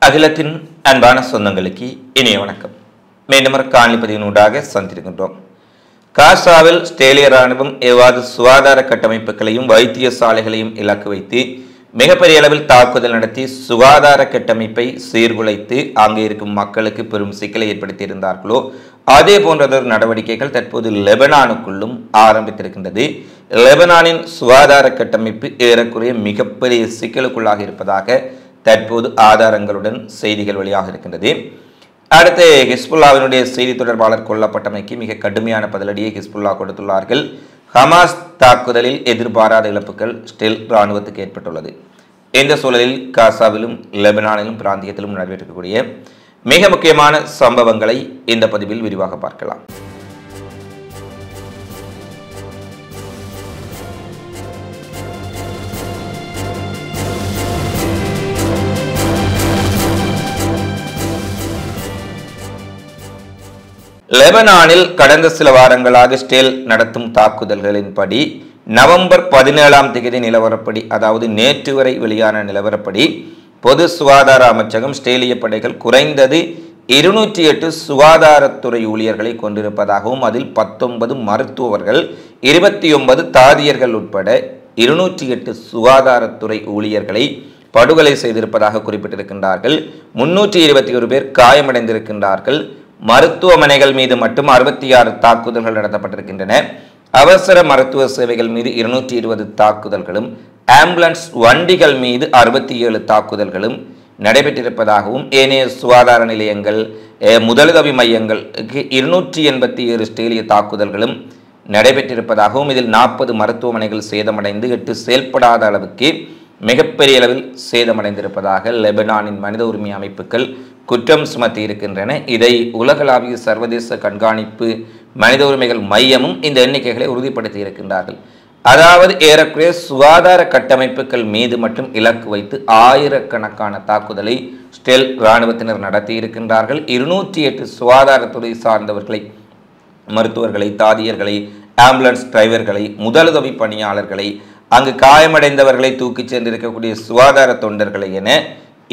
அகிலத்தின் அன்பான சொந்தங்களுக்கு இனிய வணக்கம். மீண்டும் காணொளி பதிவினூடாக சந்திருக்கின்றோம். காசாவில் இஸ்ரேலிய ராணுவம் எவ்வாறு சுகாதார கட்டமைப்புகளையும் வைத்தியசாலைகளையும் இலக்கு வைத்து மிகப்பெரிய அளவில் தாக்குதல் நடத்தி சுகாதார கட்டமைப்பை சீர்குலைத்து அங்கே இருக்கும் மக்களுக்கு பெரும் சிக்கலை ஏற்படுத்தியிருந்தார்களோ அதே போன்றதொரு நடவடிக்கைகள் தற்போது லெபனானுக்குள்ளும் ஆரம்பித்திருக்கின்றது. லெபனானின் சுகாதார கட்டமைப்பு ஏறக்குறைய மிகப்பெரிய சிக்கலுக்குள்ளாக இருப்பதாக தற்போது ஆதாரங்களுடன் செய்திகள் வெளியாக இருக்கின்றது. அடுத்து ஹிஸ்புல்லாவினுடைய செய்தி தொடர்பாளர் கொல்லப்பட்டமைக்கு மிக கடுமையான பதிலடியை ஹிஸ்புல்லா கொடுத்துள்ளார்கள். ஹமாஸ் தாக்குதலில் எதிர்பாராத இழப்புகள் இஸ்ரேல் இராணுவத்துக்கு ஏற்பட்டுள்ளது. இந்த சூழலில் காசாவிலும் லெபனானிலும் பிராந்தியத்திலும் நடைபெறக்கூடிய மிக முக்கியமான சம்பவங்களை இந்த பதிவில் விரிவாக பார்க்கலாம். லெபனானில் கடந்த சில வாரங்களாக இஸ்ரேல் நடத்தும் தாக்குதல்களின்படி நவம்பர் 17 நிலவரப்படி, அதாவது நேற்று வரை வெளியான நிலவரப்படி, பொது சுகாதார அமைச்சகம் இஸ்ரேலிய படைகள் குறைந்தது 208 சுகாதாரத்துறை ஊழியர்களை கொண்டிருப்பதாகவும் அதில் 19 மருத்துவர்கள் 29 தாதியர்கள் உட்பட 208 சுகாதாரத்துறை ஊழியர்களை படுகொலை செய்திருப்பதாக குறிப்பிட்டிருக்கின்றார்கள். 321 பேர் காயமடைந்திருக்கின்றார்கள். மருத்துவமனைகள் மீது மட்டும் 66 தாக்குதல்கள் நடத்தப்பட்டிருக்கின்றன. அவசர மருத்துவ சேவைகள் மீது 220 தாக்குதல்களும் ஆம்புலன்ஸ் வண்டிகள் மீது 67 தாக்குதல்களும் நடைபெற்றிருப்பதாகவும் ஏனைய சுகாதார நிலையங்கள் முதலுதவி மையங்களுக்கு 287 இஸ்ரேலிய தாக்குதல்களும் நடைபெற்றிருப்பதாகவும் இதில் 40 மருத்துவமனைகள் சேதமடைந்து 8 செயல்படாத அளவுக்கு மிகப்பெரிய அளவில் சேதமடைந்திருப்பதாக லெபனானின் மனித உரிமை அமைப்புகள் குற்றம் சுமத்தி இருக்கின்றன. இதை உலகளாவிய சர்வதேச கண்காணிப்பு மனித உரிமைகள் மையமும் இந்த எண்ணிக்கைகளை உறுதிப்படுத்தி இருக்கின்றார்கள். அதாவது ஏறக்குறைய சுகாதார கட்டமைப்புகள் மீது மட்டும் இலக்கு வைத்து ஆயிரக்கணக்கான தாக்குதலை இஸ்ரேல் இராணுவத்தினர் நடத்தி இருக்கின்றார்கள். 208 சுகாதாரத்துறை சார்ந்தவர்களை, மருத்துவர்களை, தாதியர்களை, ஆம்புலன்ஸ் டிரைவர்களை, முதலுதவி பணியாளர்களை, அங்கு காயமடைந்தவர்களை தூக்கிச் சென்றிருக்கக்கூடிய சுகாதார தொண்டர்களை என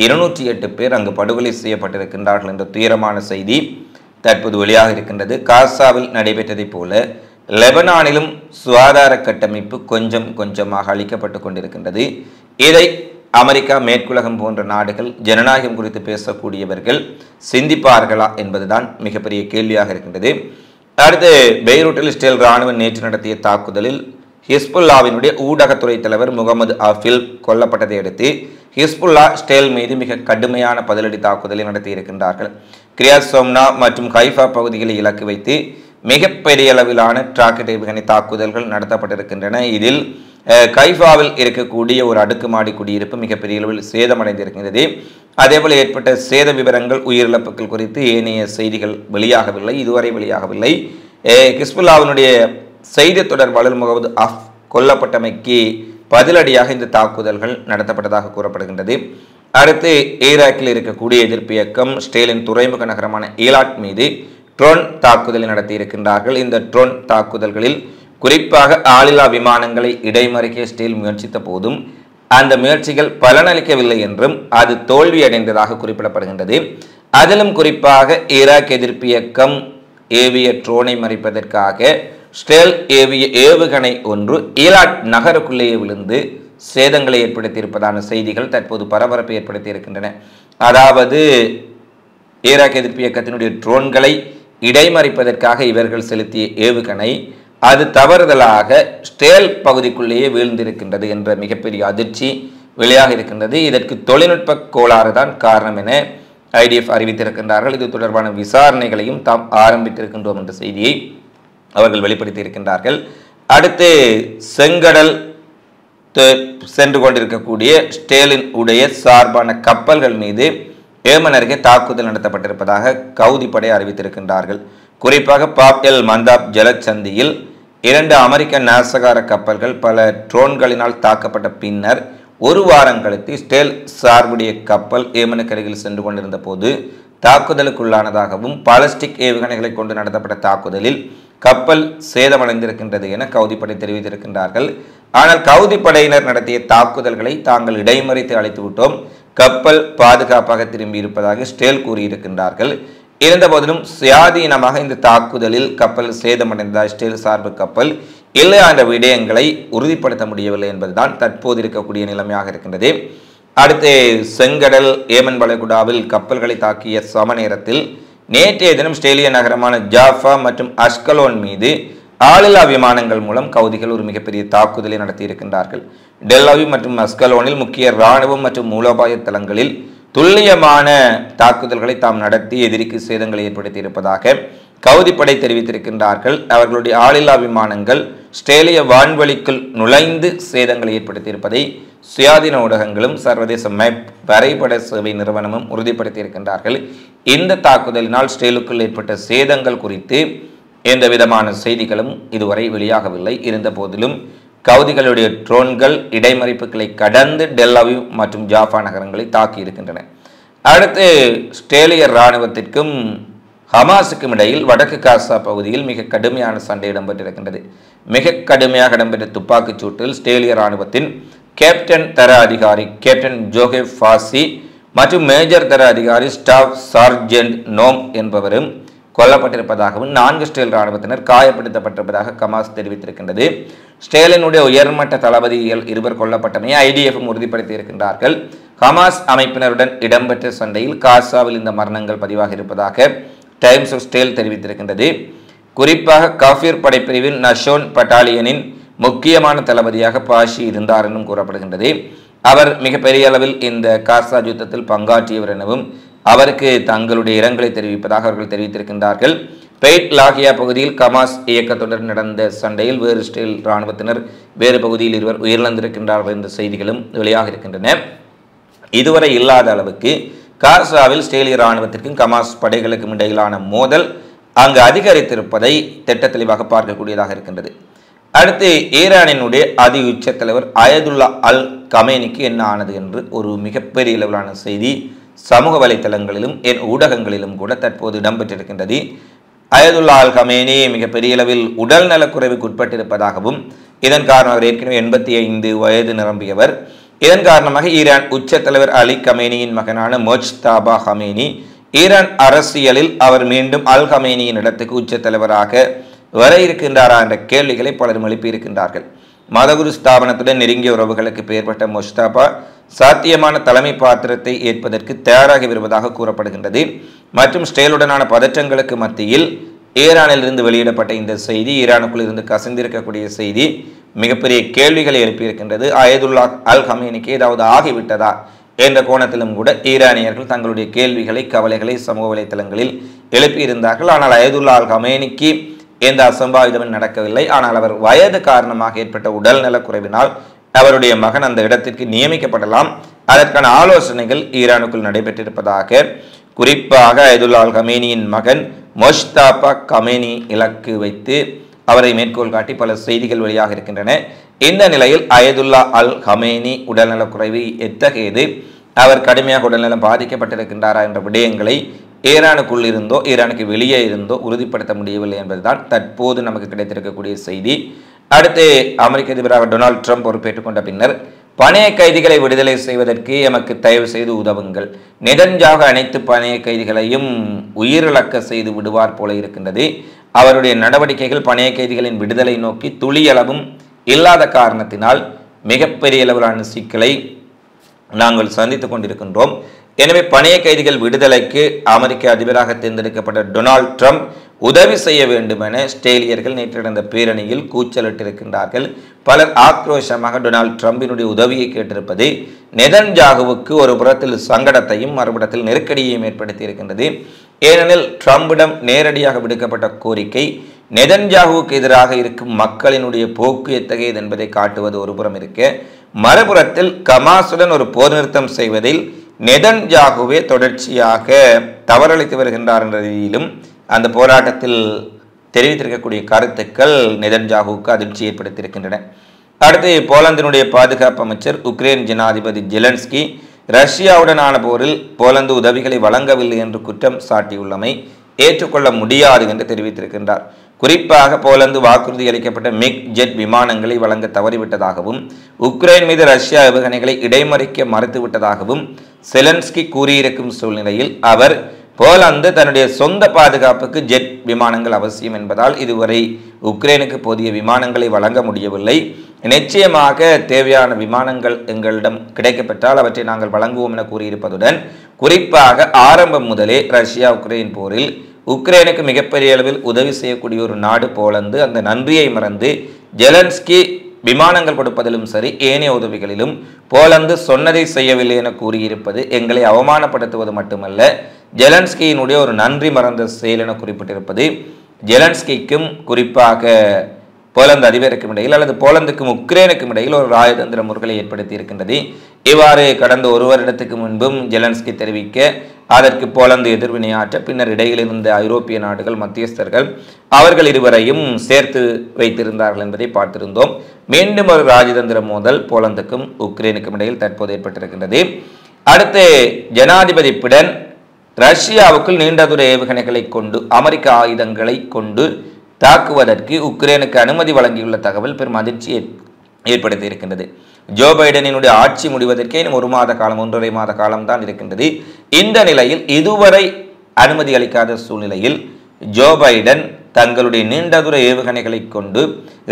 208 பேர் அங்கு படுகொலை செய்யப்பட்டிருக்கின்றார்கள் என்ற துயரமான செய்தி தற்போது வெளியாக இருக்கின்றது. காசாவில் நடைபெற்றதை போல லெபனானிலும் சுகாதார கட்டமைப்பு கொஞ்சம் கொஞ்சமாக அளிக்கப்பட்டு கொண்டிருக்கின்றது. இதை அமெரிக்கா, மேற்குலகம் போன்ற நாடுகள், ஜனநாயகம் குறித்து பேசக்கூடியவர்கள் சிந்திப்பார்களா என்பதுதான் மிகப்பெரிய கேள்வியாக இருக்கின்றது. அடுத்து பெய்ரூட்டில் இஸ்ரேல் இராணுவம் நேற்று நடத்திய தாக்குதலில் ஹிஸ்புல்லாவினுடைய ஊடகத்துறை தலைவர் முகமது அஃபில் கொல்லப்பட்டதை அடுத்து ஹிஸ்புல்லா இஸ்ரேல் மீது மிக கடுமையான பதிலடி தாக்குதலை நடத்தி இருக்கின்றார்கள். கிரியாத் சோம்னா மற்றும் ஹைஃபா பகுதிகளை இலக்கு வைத்து மிகப்பெரிய அளவிலான ராக்கெட் ஏவுகணை தாக்குதல்கள் நடத்தப்பட்டிருக்கின்றன. இதில் கைஃபாவில் இருக்கக்கூடிய ஒரு அடுக்குமாடி குடியிருப்பு மிகப்பெரிய அளவில் சேதமடைந்திருக்கின்றது. அதேபோல் ஏற்பட்ட சேத விவரங்கள், உயிரிழப்புகள் குறித்து ஏனைய செய்திகள் வெளியாகவில்லை, இதுவரை வெளியாகவில்லை. ஹிஸ்புல்லாவினுடைய செய்தி தொடர்பாளர் முகமது அஃப் கொல்லப்பட்டமைக்கு பதிலடியாக இந்த தாக்குதல்கள் நடத்தப்பட்டதாக கூறப்படுகின்றது. அடுத்து ஈராக்கில் இருக்கக்கூடிய எதிர்ப்பு இயக்கம் இஸ்ரேலின் துறைமுக நகரமான ஈலாட் மீது ட்ரோன் தாக்குதலை நடத்தி இருக்கின்றார்கள். இந்த ட்ரோன் தாக்குதல்களில் குறிப்பாக ஆளில்லா விமானங்களை இடைமறிக்க இஸ்ரேல் முயற்சித்த போதும் அந்த முயற்சிகள் பலனளிக்கவில்லை என்றும் அது தோல்வியடைந்ததாக குறிப்பிடப்படுகின்றது. அதிலும் குறிப்பாக ஈராக் எதிர்ப்பு இயக்கம் ஏவிய ட்ரோனை மறைப்பதற்காக இஸ்ரேல் ஏவிய ஏவுகணை ஒன்று ஈலாட் நகருக்குள்ளேயே விழுந்து சேதங்களை ஏற்படுத்தியிருப்பதான செய்திகள் தற்போது பரபரப்பை ஏற்படுத்தி இருக்கின்றன. அதாவது ஈராக் எதிர்ப்பு இயக்கத்தினுடைய ட்ரோன்களை இடைமறிப்பதற்காக இவர்கள் செலுத்திய ஏவுகணை அது தவறுதலாக இஸ்ரேல் பகுதிக்குள்ளேயே வீழ்ந்திருக்கின்றது என்ற மிகப்பெரிய அதிர்ச்சி வெளியாக இருக்கின்றது. இதற்கு தொழில்நுட்ப கோளாறு தான் காரணம் என IDF அறிவித்திருக்கின்றார்கள். இது தொடர்பான விசாரணைகளையும் தாம் ஆரம்பித்திருக்கின்றோம் என்ற செய்தியை அவர்கள் வெளிப்படுத்தி இருக்கின்றார்கள். அடுத்து செங்கடல் சென்று கொண்டிருக்கக்கூடிய இஸ்ரேலின் உடைய சார்பான கப்பல்கள் மீது ஏமன் அருகே தாக்குதல் நடத்தப்பட்டிருப்பதாக கவுதி படை அறிவித்திருக்கின்றார்கள். குறிப்பாக பாப் எல் மந்தாப் ஜலச்சந்தியில் 2 அமெரிக்க நாசகார கப்பல்கள் பல ட்ரோன்களினால் தாக்கப்பட்ட பின்னர் ஒரு வாரம் கழித்து இஸ்ரேல் சார்புடைய கப்பல் ஏமனுக்கு அருகில் சென்று கொண்டிருந்த போது தாக்குதலுக்குள்ளானதாகவும் பாலிஸ்டிக் ஏவுகணைகளை கொண்டு நடத்தப்பட்ட தாக்குதலில் கப்பல் சேதமடைந்திருக்கின்றது என கவுதி படை தெரிவித்திருக்கின்றார்கள். ஆனால் கவுதி படையினர் நடத்திய தாக்குதல்களை தாங்கள் இடைமறித்து அழைத்து விட்டோம், கப்பல் பாதுகாப்பாக திரும்பி இருப்பதாக ஸ்டேல் கூறியிருக்கின்றார்கள். இருந்தபோதிலும் சுயாதீனமாக இந்த தாக்குதலில் கப்பல் சேதமடைந்ததாக ஸ்டேல் சார்பு கப்பல் இல்லை என்ற விடயங்களை உறுதிப்படுத்த முடியவில்லை என்பதுதான் தற்போது இருக்கக்கூடிய நிலைமையாக இருக்கின்றது. அடுத்து செங்கடல் ஏமன் வளைகுடாவில் கப்பல்களை தாக்கிய சம நேரத்தில் நேற்றைய தினம் ஸ்டேலிய நகரமான ஜாஃபா மற்றும் அஷ்கலோன் மீது ஆளில்லா விமானங்கள் மூலம் கவுதிகள் ஒரு மிகப்பெரிய தாக்குதலை நடத்தியிருக்கின்றார்கள். டெல் மற்றும் அஸ்கலோனில் முக்கிய இராணுவம் மற்றும் மூலோபாய தளங்களில் துல்லியமான தாக்குதல்களை தாம் நடத்தி எதிரிக்கு சேதங்களை ஏற்படுத்தி இருப்பதாக கவுதிப்படை தெரிவித்திருக்கின்றார்கள். அவர்களுடைய ஆளில்லா விமானங்கள் ஸ்டேலிய வான்வெளிக்குள் நுழைந்து சேதங்களை ஏற்படுத்தியிருப்பதை சுயாதீன ஊடகங்களும் சர்வதேச மேப் வரைபட சேவை நிறுவனமும் உறுதிப்படுத்தியிருக்கின்றார்கள். இந்த தாக்குதலினால் ஸ்டேலுக்குள் ஏற்பட்ட சேதங்கள் குறித்து எந்த விதமான செய்திகளும் இதுவரை வெளியாகவில்லை. இருந்த போதிலும் கவுதிகளுடைய ட்ரோன்கள் இடைமறிப்புகளை கடந்து டெல் அவீவ் மற்றும் ஜாஃபா நகரங்களை தாக்கி இருக்கின்றன. அடுத்து ஸ்டேலிய இராணுவத்திற்கும் ஹமாஸுக்கும் இடையில் வடக்கு காசா பகுதியில் மிக கடுமையான சண்டை இடம்பெற்றிருக்கின்றது. மிக கடுமையாக இடம்பெற்ற துப்பாக்கிச் சூட்டில் ஸ்டேலிய இராணுவத்தின் கேப்டன் தர அதிகாரி கேப்டன் ஜோஹெப் ஃபாசி மற்றும் மேஜர் தர அதிகாரி ஸ்டாஃப் சார்ஜென்ட் நோம் என்பவரும் கொல்லப்பட்டிருப்பதாகவும் 4 ஸ்டேல் இராணுவத்தினர் காயப்படுத்தப்பட்டிருப்பதாக ஹமாஸ் தெரிவித்திருக்கின்றது. ஸ்டேலினுடைய உயர்மட்ட தளபதிகள் 2 கொல்லப்பட்டமையை ஐடிஎஃப்பும் உறுதிப்படுத்தி இருக்கின்றார்கள். ஹமாஸ் அமைப்பினருடன் இடம்பெற்ற சண்டையில் காசாவில் இந்த மரணங்கள் பதிவாக இருப்பதாக டைம்ஸ் ஆஃப் ஸ்டேல் தெரிவித்திருக்கின்றது. குறிப்பாக காஃபிர் படைப்பிரிவின் நஷோன் பட்டாலியனின் முக்கியமான தளபதியாக பாஷி இருந்தார் என்றும் கூறப்படுகின்றது. அவர் மிகப்பெரிய அளவில் இந்த காசா யுத்தத்தில் பங்காற்றியவர் எனவும் அவருக்கு தங்களுடைய இரங்கலை தெரிவிப்பதாக அவர்கள் தெரிவித்திருக்கின்றார்கள். பெய்ட் லாகியா பகுதியில் ஹமாஸ் இயக்கத்துடன் நடந்த சண்டையில் வேறு ஸ்டேல் இராணுவத்தினர் வேறு பகுதியில் 2 உயிரிழந்திருக்கின்றார்கள் என்ற செய்திகளும் வெளியாக இருக்கின்றன. இதுவரை இல்லாத அளவுக்கு காசாவில் ஸ்டேலிய இராணுவத்திற்கும் ஹமாஸ் படைகளுக்கும் இடையிலான மோதல் அங்கு அதிகரித்திருப்பதை திட்ட தெளிவாக பார்க்கக்கூடியதாக இருக்கின்றது. அடுத்து ஈரானினுடைய அதி உச்ச தலைவர் அயதுல்லா அல் கமேனிக்கு என்ன ஆனது என்று ஒரு மிகப்பெரிய அளவிலான செய்தி சமூக வலைத்தளங்களிலும் ஊடகங்களிலும் கூட தற்போது இடம்பெற்றிருக்கின்றது. அயதுல்லா அல் கமேனி மிகப்பெரிய அளவில் உடல் நலக்குறைவுக்கு உட்பட்டிருப்பதாகவும் இதன் காரணமாக அவர் ஏற்கனவே 85 வயது நிரம்பியவர். இதன் காரணமாக ஈரான் உச்ச தலைவர் அலி கமேனியின் மகனான மொஜ்தாபா கமேனி ஈரான் அரசியலில் அவர் மீண்டும் அல் கமேனியின் இடத்துக்கு உச்ச தலைவராக வர இருக்கின்றாரா என்ற கேள்விகளை பலரும் எழுப்பியிருக்கின்றார்கள். மதகுரு ஸ்தாபனத்துடன் நெருங்கிய உறவுகளுக்கு பெயர்பட்ட மொஜ்தாபா சாத்தியமான தலைமை பாத்திரத்தை ஏற்பதற்கு தயாராகி வருவதாக கூறப்படுகின்றது. மற்றும் ஸ்டேலுடனான பதற்றங்களுக்கு மத்தியில் ஈரானிலிருந்து வெளியிடப்பட்ட இந்த செய்தி ஈரானுக்குள் இருந்து கசிந்திருக்கக்கூடிய செய்தி மிகப்பெரிய கேள்விகளை எழுப்பியிருக்கின்றது. அயதுல்லா அல் கமேனிக்கு ஏதாவது ஆகிவிட்டதா என்ற கோணத்திலும் கூட ஈரானியர்கள் தங்களுடைய கேள்விகளை கவலைகளை சமூக வலைத்தளங்களில் எழுப்பியிருந்தார்கள். ஆனால் அயதுல்லா அல் கமேனிக்கு எந்த அசம்பாவிதமும் நடக்கவில்லை. ஆனால் அவர் வயது காரணமாக ஏற்பட்ட உடல் நலக்குறைவினால் அவருடைய மகன் அந்த இடத்திற்கு நியமிக்கப்படலாம். அதற்கான ஆலோசனைகள் ஈரானுக்குள் நடைபெற்றிருப்பதாக குறிப்பாக அயதுல்லா அல் கமேனியின் மகன் மொஜ்தாபா கமேனி இலக்கு வைத்து அவரை மேற்கோள் காட்டி பல செய்திகள் வெளியாக இருக்கின்றன. இந்த நிலையில் அயதுல்லா அல் கமேனி உடல்நலக்குறைவு எத்தகையது, அவர் கடுமையாக உடல்நலம் பாதிக்கப்பட்டிருக்கின்றாரா என்ற விடயங்களை ஈரானுக்குள் இருந்தோ ஈரானுக்கு வெளியே இருந்தோ உறுதிப்படுத்த முடியவில்லை என்பதுதான் தற்போது நமக்கு கிடைத்திருக்கக்கூடிய செய்தி. அடுத்து அமெரிக்க அதிபராக டொனால்ட் ட்ரம்ப் பொறுப்பேற்றுக் கொண்ட பின்னர் பணைய கைதிகளை விடுதலை செய்வதற்கு எமக்கு தயவு செய்து உதவுங்கள், நெதன்யாகு அனைத்து பணைய கைதிகளையும் உயிரிழக்க செய்து விடுவார் போல இருக்கின்றது. அவருடைய நடவடிக்கைகள் பணைய கைதிகளின் விடுதலை நோக்கி துளியளவும் இல்லாத காரணத்தினால் மிகப்பெரிய அளவிலான சிக்கலை நாங்கள் சந்தித்துக் கொண்டிருக்கின்றோம். எனவே பணைய கைதிகள் விடுதலைக்கு அமெரிக்க அதிபராக தேர்ந்தெடுக்கப்பட்ட டொனால்ட் ட்ரம்ப் உதவி செய்ய வேண்டும் என ஸ்டேலியர்கள் நேற்று நடந்த பேரணியில் கூச்சலிட்டிருக்கின்றார்கள். பலர் ஆக்ரோஷமாக டொனால்ட் ட்ரம்பினுடைய உதவியை கேட்டிருப்பது நெதன்யாகுவுக்கு ஒரு புறத்தில் சங்கடத்தையும் மறுபுறத்தில் நெருக்கடியையும் ஏற்படுத்தி இருக்கின்றது. ஏனெனில் ட்ரம்பிடம் நேரடியாக விடுக்கப்பட்ட கோரிக்கை நெதன்யாகுவுக்கு எதிராக இருக்கும் மக்களினுடைய போக்கு எத்தகையது என்பதை காட்டுவது ஒரு புறம் இருக்க, மறுபுறத்தில் ஹமாஸுடன் ஒரு போர் நிறுத்தம் செய்வதில் நெதன்யாகுவே தொடர்ச்சியாக தவறளித்து வருகின்றார் என்ற ரீதியிலும் அந்த போராட்டத்தில் தெரிவித்திருக்கக்கூடிய கருத்துக்கள் நெதன்யாகுவுக்கு அதிர்ச்சி ஏற்படுத்தியிருக்கின்றன. அடுத்து போலந்தினுடைய பாதுகாப்பு அமைச்சர் உக்ரைன் ஜனாதிபதி ஜெலன்ஸ்கி ரஷ்யாவுடனான போரில் போலந்து உதவிகளை வழங்கவில்லை என்று குற்றம் சாட்டியுள்ளமை ஏற்றுக்கொள்ள முடியாது என்று தெரிவித்திருக்கின்றார். குறிப்பாக போலந்து வாக்குறுதி அளிக்கப்பட்ட மிக் ஜெட் விமானங்களை வழங்க தவறிவிட்டதாகவும் உக்ரைன் மீது ரஷ்யா ஏவுகணைகளை இடைமறிக்க மறுத்துவிட்டதாகவும் செலன்ஸ்கி கூறியிருக்கும் சூழ்நிலையில் அவர் போலந்து தன்னுடைய சொந்த பாதுகாப்புக்கு ஜெட் விமானங்கள் அவசியம் என்பதால் இதுவரை உக்ரைனுக்கு போதிய விமானங்களை வழங்க முடியவில்லை. நிச்சயமாக தேவையான விமானங்கள் எங்களிடம் கிடைக்கப்பெற்றால் அவற்றை நாங்கள் வழங்குவோம் என கூறியிருப்பதுடன் குறிப்பாக ஆரம்பம் முதலே ரஷ்யா உக்ரைன் போரில் உக்ரைனுக்கு மிகப்பெரிய அளவில் உதவி செய்யக்கூடிய ஒரு நாடு போலந்து அந்த நன்றியை மறந்து ஜெலன்ஸ்கி விமானங்கள் கொடுப்பதிலும் சரி ஏனைய உதவிகளிலும் போலந்து சொன்னதை செய்யவில்லை என கூறியிருப்பது எங்களை அவமானப்படுத்துவது மட்டுமல்ல, ஜெலன்ஸ்கியினுடைய ஒரு நன்றி மறந்த செயல் என குறிப்பிட்டிருப்பது ஜெலன்ஸ்கிக்கும் குறிப்பாக போலந்து அதிபருக்கும் இடையில் அல்லது போலந்துக்கும் உக்ரைனுக்கும் இடையில் ஒரு ராஜதந்திர முறைகளை ஏற்படுத்தி இருக்கின்றது. இவ்வாறு கடந்த ஒரு வருடத்துக்கு முன்பும் ஜெலன்ஸ்கி தெரிவிக்க அதற்கு போலந்து எதிர்வினையாற்ற பின்னர் இடையில் இருந்த ஐரோப்பிய நாடுகள் மத்தியஸ்தர்கள் அவர்கள் இருவரையும் சேர்த்து வைத்திருந்தார்கள் என்பதை பார்த்திருந்தோம். மீண்டும் ஒரு ராஜதந்திர மோதல் போலந்துக்கும் உக்ரைனுக்கும் இடையில் தற்போது ஏற்பட்டிருக்கின்றது. அடுத்து ஜனாதிபதி பிடன் ரஷ்யாவுக்குள் நீண்ட தூர ஏவுகணைகளை கொண்டு அமெரிக்க ஆயுதங்களை கொண்டு தாக்குவதற்கு உக்ரைனுக்கு அனுமதி வழங்கியுள்ள தகவல் பெரும் அதிர்ச்சியை ஏற்படுத்தி இருக்கின்றது. ஜோ பைடனினுடைய ஆட்சி முடிவதற்கே இன்னும் 1 மாத காலம் 1.5 மாத காலம் தான் இருக்கின்றது. இந்த நிலையில் இதுவரை அனுமதி அளிக்காத சூழ்நிலையில் ஜோ பைடன் தங்களுடைய நீண்ட தூர ஏவுகணைகளை கொண்டு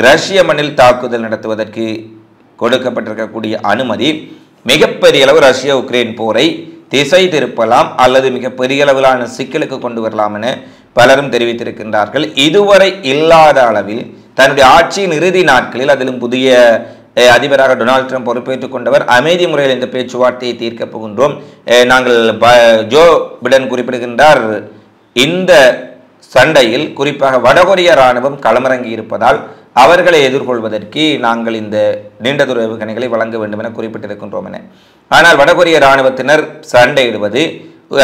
ரஷ்ய மண்ணில் தாக்குதல் நடத்துவதற்கு கொடுக்கப்பட்டிருக்கக்கூடிய அனுமதி மிகப்பெரிய அளவு ரஷ்யா உக்ரைன் போரை திசை திருப்பலாம் அல்லது மிகப்பெரிய அளவிலான சிக்கலுக்கு கொண்டு வரலாம் என பலரும் தெரிவித்திருக்கின்றார்கள். இதுவரை இல்லாத அளவில் தன்னுடைய ஆட்சியின் இறுதி நாட்களில் அதிலும் புதிய அதிபராக டொனால்ட் ட்ரம்ப் பொறுப்பேற்றுக் கொண்டவர் அமைதி முறையில் இந்த பேச்சுவார்த்தையை தீர்க்கப் போகின்றோம். நாங்கள் ஜோ பிடன் குறிப்பிடுகின்றார், இந்த சண்டையில் குறிப்பாக வடகொரிய இராணுவம் களமிறங்கி இருப்பதால் அவர்களை எதிர்கொள்வதற்கு நாங்கள் இந்த நீண்ட தூர ஏவுகணைகளை வழங்க வேண்டும் என குறிப்பிட்டிருக்கின்றோம் என. ஆனால் வடகொரிய இராணுவத்தினர் சண்டையிடுவது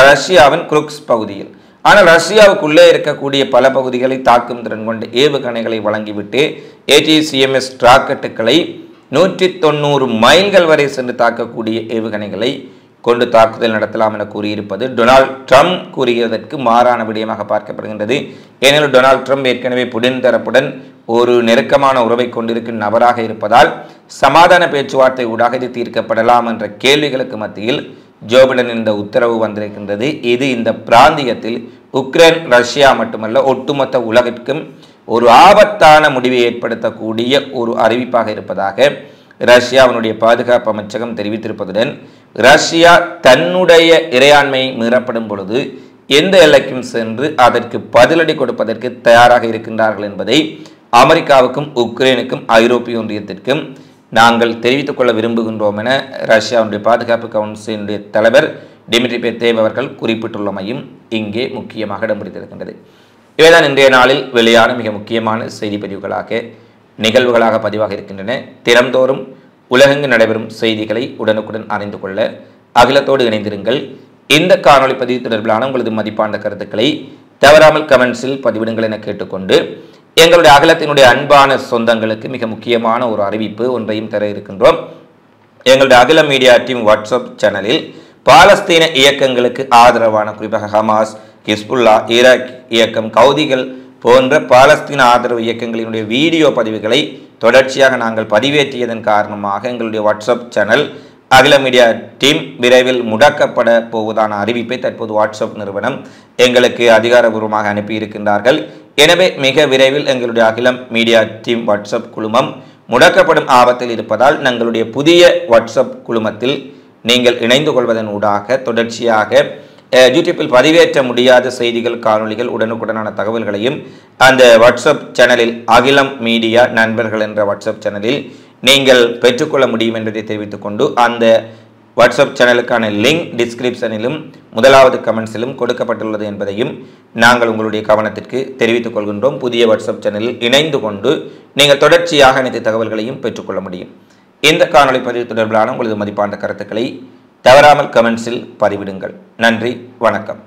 ரஷ்யாவின் குருக்ஸ் பகுதியில். ஆனால் ரஷ்யாவுக்குள்ளே இருக்கக்கூடிய பல பகுதிகளை தாக்கும் திறன் கொண்ட ஏவுகணைகளை வழங்கிவிட்டு ATCMS ராக்கெட்டுகளை 190 மைல்கள் வரை சென்று தாக்கக்கூடிய ஏவுகணைகளை கொண்டு தாக்குதல் நடத்தலாம் என கூறியிருப்பது டொனால்ட் ட்ரம்ப் கூறியதற்கு மாறான விடயமாக பார்க்கப்படுகின்றது. ஏனெனில் டொனால்ட் ட்ரம்ப் ஏற்கனவே புடின் தரப்புடன் ஒரு நெருக்கமான உறவை கொண்டிருக்கும் நபராக இருப்பதால் சமாதான பேச்சுவார்த்தை ஊடாக இது தீர்க்கப்படலாம் என்ற கேள்விகளுக்கு மத்தியில் ஜோ பிடன் இந்த உத்தரவு வந்திருக்கின்றது. இது இந்த பிராந்தியத்தில் உக்ரைன் ரஷ்யா மட்டுமல்ல ஒட்டுமொத்த உலகிற்கும் ஒரு ஆபத்தான முடிவை ஏற்படுத்தக்கூடிய ஒரு அறிவிப்பாக இருப்பதாக ரஷ்யாவினுடைய பாதுகாப்பு அமைச்சகம் தெரிவித்திருப்பதுடன் ரஷ்யா தன்னுடைய இறையாண்மை மீறப்படும் பொழுது எந்த எல்லைக்கும் சென்று அதற்கு பதிலடி கொடுப்பதற்கு தயாராக இருக்கின்றார்கள் என்பதை அமெரிக்காவுக்கும் உக்ரைனுக்கும் ஐரோப்பிய ஒன்றியத்திற்கும் நாங்கள் தெரிவித்துக் கொள்ள விரும்புகின்றோம் என ரஷ்யாவுடைய பாதுகாப்பு கவுன்சிலினுடைய தலைவர் டிமிட்ரி பெத்தேவ் அவர்கள் குறிப்பிட்டுள்ளமையும் இங்கே முக்கியமாக இடம் பிடித்திருக்கின்றது. இவைதான் இன்றைய நாளில் வெளியான மிக முக்கியமான செய்தி பதிவுகளாக நிகழ்வுகளாக பதிவாக இருக்கின்றன. தினம்தோறும் உலகெங்கு நடைபெறும் செய்திகளை உடனுக்குடன் அறிந்து கொள்ள அகிலத்தோடு இணைந்திருங்கள். இந்த காணொலி பதிவு தொடர்பிலான உங்களது மதிப்பான கருத்துக்களை தவறாமல் கமெண்ட்ஸில் பதிவிடுங்கள் என கேட்டுக்கொண்டு எங்களுடைய அகிலத்தினுடைய அன்பான சொந்தங்களுக்கு மிக முக்கியமான ஒரு அறிவிப்பு ஒன்றையும் தர இருக்கின்றோம். எங்களுடைய அகில மீடியா டீம் வாட்ஸ்அப் சேனலில் பாலஸ்தீன இயக்கங்களுக்கு ஆதரவான குறிப்பாக ஹமாஸ், ஹிஸ்புல்லா, ஈராக் இயக்கம், கவுதிகள் போன்ற பாலஸ்தீன ஆதரவு இயக்கங்களினுடைய வீடியோ பதிவுகளை தொடர்ச்சியாக நாங்கள் பதிவேற்றியதன் காரணமாக எங்களுடைய வாட்ஸ்அப் சேனல் அகில மீடியா டீம் விரைவில் முடக்கப்பட போவதான அறிவிப்பை தற்போது வாட்ஸ்அப் நிறுவனம் எங்களுக்கு அதிகாரபூர்வமாக அனுப்பியிருக்கின்றார்கள். எனவே மிக விரைவில் எங்களுடைய அகிலம் மீடியா டீம் வாட்ஸ்அப் குழுமம் முடக்கப்படும் ஆபத்தில் இருப்பதால் எங்களுடைய புதிய வாட்ஸ்அப் குழுமத்தில் நீங்கள் இணைந்து கொள்வதன் ஊடாக தொடர்ச்சியாக யூடியூப்பில் பதிவேற்ற முடியாத செய்திகள், காணொலிகள், உடனுக்குடனான தகவல்களையும் அந்த வாட்ஸ்அப் சேனலில் அகிலம் மீடியா நண்பர்கள் என்ற வாட்ஸ்அப் சேனலில் நீங்கள் பெற்றுக்கொள்ள முடியும் என்பதை தெரிவித்துக் கொண்டு அந்த வாட்ஸ்அப் சேனலுக்கான லிங்க் டிஸ்கிரிப்ஷனிலும் முதலாவது கமெண்ட்ஸிலும் கொடுக்கப்பட்டுள்ளது என்பதையும் நாங்கள் உங்களுடைய கவனத்திற்கு தெரிவித்துக் கொள்கின்றோம். புதிய வாட்ஸ்அப் சேனலில் இணைந்து கொண்டு நீங்கள் தொடர்ச்சியாக அனைத்து தகவல்களையும் பெற்றுக்கொள்ள முடியும். இந்த காணொலி பதிவு தொடர்பிலான உங்களது மதிப்பான கருத்துக்களை தவறாமல் கமெண்ட்ஸில் பதிவிடுங்கள். நன்றி, வணக்கம்.